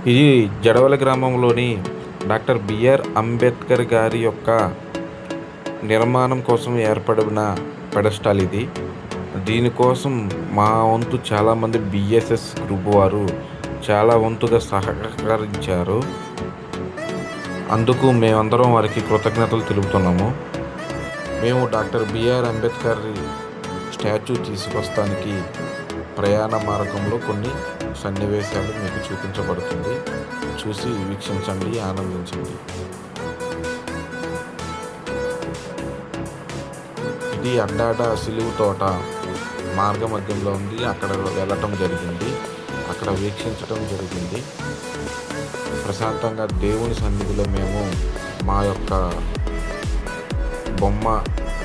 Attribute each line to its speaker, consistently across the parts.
Speaker 1: ఇది జడవల గ్రామంలోని doctor BR Ambedkar గారి యొక్క నిర్మాణం కోసం ఏర్పడిన పెడస్టాల్ ఇది. దీనికోసం మా వంతు చాలామంది బిఎస్ఎస్ గ్రూప్ వారు చాలా వంతుగా సహకరించారు. అందుకు మేమందరం వారికి కృతజ్ఞతలు తెలుపుతున్నాము. మేము డాక్టర్ బిఆర్ అంబేద్కర్ స్టాచ్యూ తీసుకొస్తానికి ప్రయాణ మార్గంలో కొన్ని సన్నివేశాలు మీకు చూపించబడుతుంది. చూసి వీక్షించండి, ఆనందించండి. ఇది అడ్డాడ సిలువు తోట మార్గ మధ్యంలో ఉంది. అక్కడ వెళ్ళటం జరిగింది, అక్కడ వీక్షించటం జరిగింది. ప్రశాంతంగా దేవుని సన్నిధిలో మేము మా యొక్క బొమ్మ,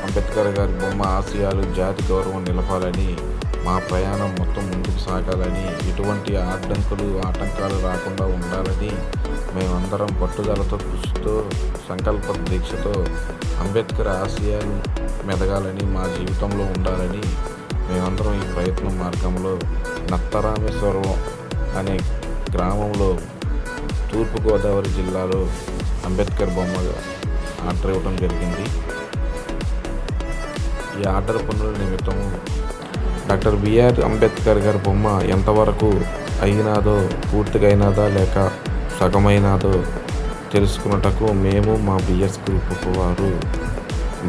Speaker 1: అంబేద్కర్ గారి బొమ్మ ఆశయాలు, జాతి గౌరవం నిలపాలని, మా ప్రయాణం మొత్తం ముందుకు సాగాలని, ఎటువంటి ఆటంకాలు రాకుండా ఉండాలని మేమందరం పట్టుదలతో, కృషితో, సంకల్ప దీక్షతో అంబేద్కర్ ఆశయాలు మెదగాలని, మా జీవితంలో ఉండాలని మేమందరం ఈ ప్రయత్నం మార్గంలో నత్తరామేశ్వరం అనే గ్రామంలో తూర్పుగోదావరి జిల్లాలో అంబేద్కర్ బొమ్మ ఆర్డర్ ఇవ్వడం జరిగింది. ఈ ఆర్డర్ పనుల నిమిత్తం డాక్టర్ బిఆర్ అంబేద్కర్ గారి బొమ్మ ఎంతవరకు అయినాదో, పూర్తిగా అయినాదా లేక సగమైనాదో తెలుసుకున్నటకు మేము మా బిఎస్ గ్రూప్ వారు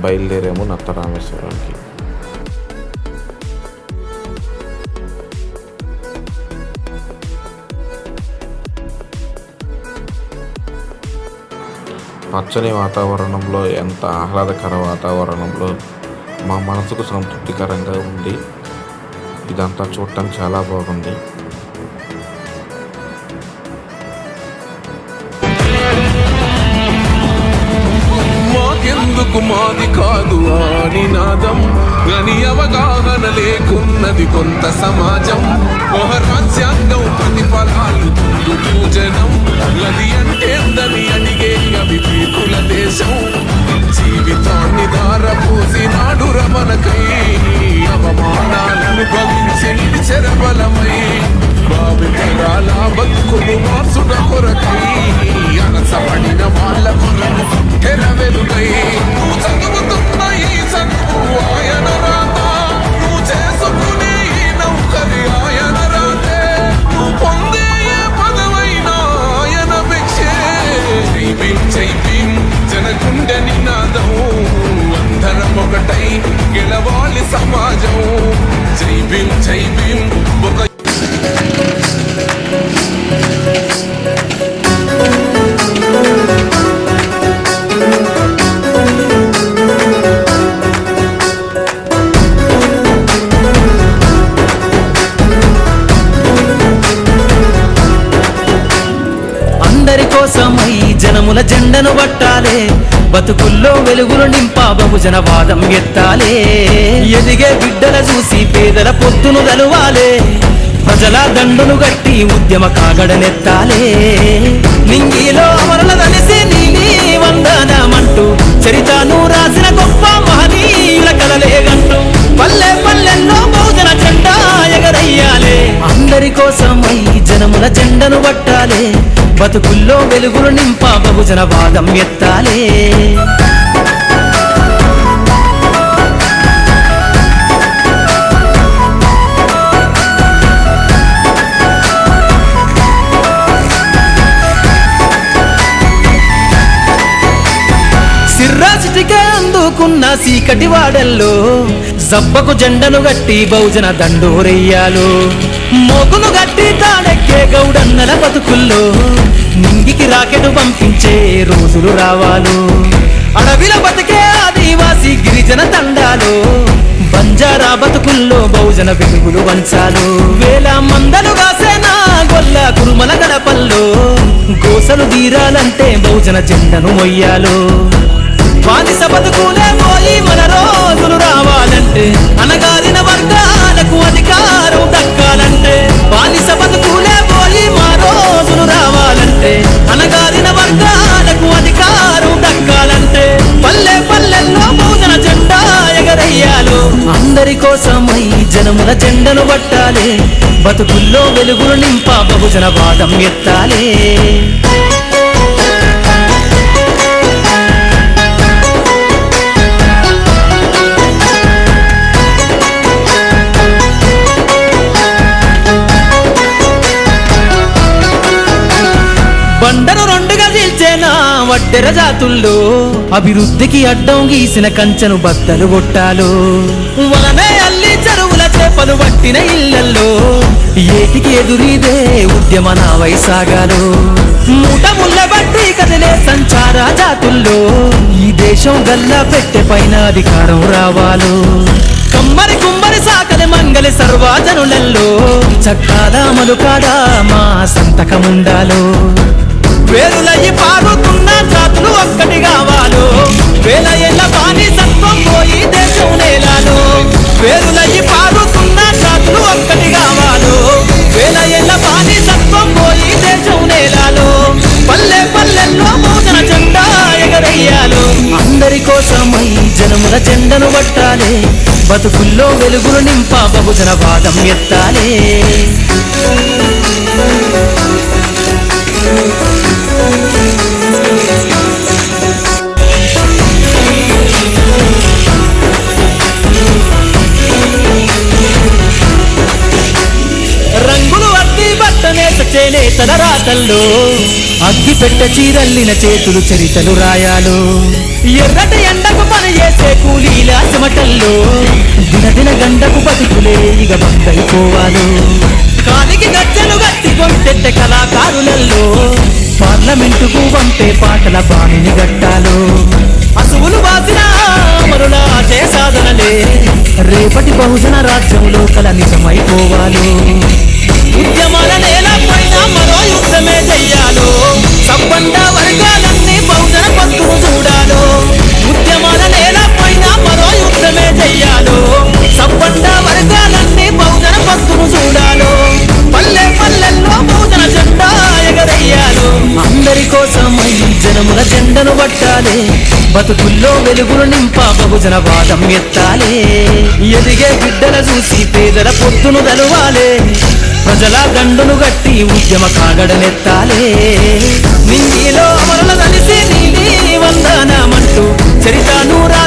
Speaker 1: బయలుదేరాము నత్తరామేశ్వరానికి. పచ్చని వాతావరణంలో, ఎంత ఆహ్లాదకర వాతావరణంలో మా మనసుకు సంతృప్తికరంగా ఉంది. ఇదంతా చూడటానికి చాలా బాగుంది.
Speaker 2: మాకెందుకు మాది కాదు ఆ నినాదం, గని అవగాహన లేకున్నది కొంత సమాజం. రాజ్యాంగం ప్రతిఫలాలు పూజనం, గది అంటే దని అడిగే అవివేకుల దేశం. జీవితాన్ని దారపోసి నాడు రమణకై, అవమానాలను భవించి చెరబలమై, భావితరాల బతుకులు మార్చుట కొరకై, అనసపడిన వాళ్ళ కొరకు తెరవెలుగై. నువ్వు చదువుతున్న ఈ చదువు ఆయన రాత, నువ్వు చేసుకునే ఈ నౌకరి ఆయన రాతే, నువ్వు పొందే ఏ పదవైనా ఆయన భిక్షే. జై భీం జనగుండె నినాదం, అందరం ఒకటై గెలవాలి సమాజం. జై భీం ఒక
Speaker 3: కోసమై జనముల జెండను పట్టాలే, బతుకుల్లో వెలుగులు నింపా బహుజన వాదం ఎత్తాలే. ఎదిగే బిడ్డల చూసి పేదల పొత్తును గలువాలే, ప్రజల దండును గట్టి ఉద్యమ కాగడనెత్తాలే. నింగిలో అమరుల కలిసి నీలి వందనమంటూ చరితను రాసిన గొప్ప మహనీయుల కలలేగంటూ పల్లె పల్లెల్లో బహుజన జెండా ఎగరయ్యాలే. అందరి కోసమై జనముల జెండను పట్టాలే, బతుకుల్లో వెలుగులు నింపా బహుజన వాదం ఎత్తాలే. సిర్రాసిటికే అందుకున్న సీకటి వాడల్లో జబ్బకు జెండను గట్టి బహుజన దండోరెయ్యాలు. మోకును గట్టి తాడెక్కే గౌడన్నల బతుకుల్లో నింగికి రాకెట్ పంపించే రోజులు రావాలు. అడవిల బతికే ఆదివాసి గిరిజన తండాలు, బంజారా బతుకుల్లో బహుజన వెలుగులు వంచాలు. వేల మందలు కాసేనా గొల్ల కురుమల గడపల్లో, గోసలు తీరాలంటే బహుజన జెండను మొయ్యాలు. బానిస బతుకులే పోయి మన రోజులు రావాలంటే, అనగారిన వర్గాలకు అధికారం దక్కాలంటే. బానిస బతుకులే పోయి మా రోజులు రావాలంటే, అనగారిన వర్గాలకు అధికారం దక్కాలంటే. పల్లె పల్లెల్లో బహుజన జెండా ఎగరయ్యాలు. అందరి కోసమై జనముల జెండను పట్టాలే, బతుకుల్లో వెలుగులు నింప బహుజన వాదం ఎత్తాలే. బండను రెండుగా చీల్చేనా వడ్డెర జాతుల్లో అభివృద్ధికి అడ్డం గీసిన కంచెను బద్దలు కొట్టాలో. వలనే అల్లి చెరువుల చేపలు పట్టిన ఇళ్లల్లో ఏటికి ఎదురీదే ఉద్యమ నావై సాగాలో. మూట ముళ్ళ బట్టి కదిలే సంచార జాతుల్లో ఈ దేశం గల్లా పెట్టె పైన అధికారం రావాలో. కమ్మరి కుమ్మరి సాకలి మంగలి సర్వజనులలో చట్టాల మలుకాడా మా సంతకముండాలో. వేరులయ్యి పారుతున్న జాతులు ఒక్కటి కావాలో. వేల ఏళ్ళ బానిసత్వం పోయి దేశం నేలాలో. వేరులయ్యి పారుతున్న జాతులు ఒక్కటి కావాలో. వేల ఏళ్ళ బానిసత్వం పోయి దేశం నేలాలో. పల్లె పల్లెల్లో బహుజన జెండా ఎగరయ్యాలో. అందరి కోసమై జనముల జెండను పట్టాలే. బతుకుల్లో వెలుగులు నింప బహుజన వాదం ఎత్తాలే. రంగులు అద్ది బట్టనే చేనేతల రాతల్లో అగ్గి పెట్ట చీరల్లిన చేతులు చరితలు రాయాలో. ఎర్రటి ఎండకు పని చేసే కూలీల చెమటల్లో దినదిన గండకు బతుకులే ఇక బందైపోవాలో. కాలికి గజ్జలు గట్టి గొంతెట్టె కళాకారులలో పార్లమెంటుకు పంపే పాటల బాణిని గట్టాలో. అసువులు వాసిన మరుల ఆశయ సాధనలే రేపటి బహుజన రాజ్యంలో కల నిజమైపోవాలో. ఉద్యమాల నేల పైన మరో యుద్ధమే చెయ్యాలో. సబ్బండ వర్గాలన్నీ బహుజన పత్తును చూడాలో. ఉద్యమాల నేల పైన మరో యుద్ధమే చెయ్యాలో. సబ్బండ వర్గాలన్నీ బహుజన పత్తును చూడాలో. పల్లె పల్లెల్లో బహుజన జెండా ఎగరయ్యాలో. అందరి కోసమై జనముల జెండను పట్టాలే. బతుకుల్లో వెలుగులు నింప బహుజన వాదం ఎత్తాలే. ఎదిగే బిడ్డల చూసి పేదల పొత్తును తెలవాలే. ప్రజల దండును గట్టి ఉద్యమ కాగడనెత్తాలే. నింగిలో అమరుల కలిసి నీలి వందనమంటూ చరిత నూరా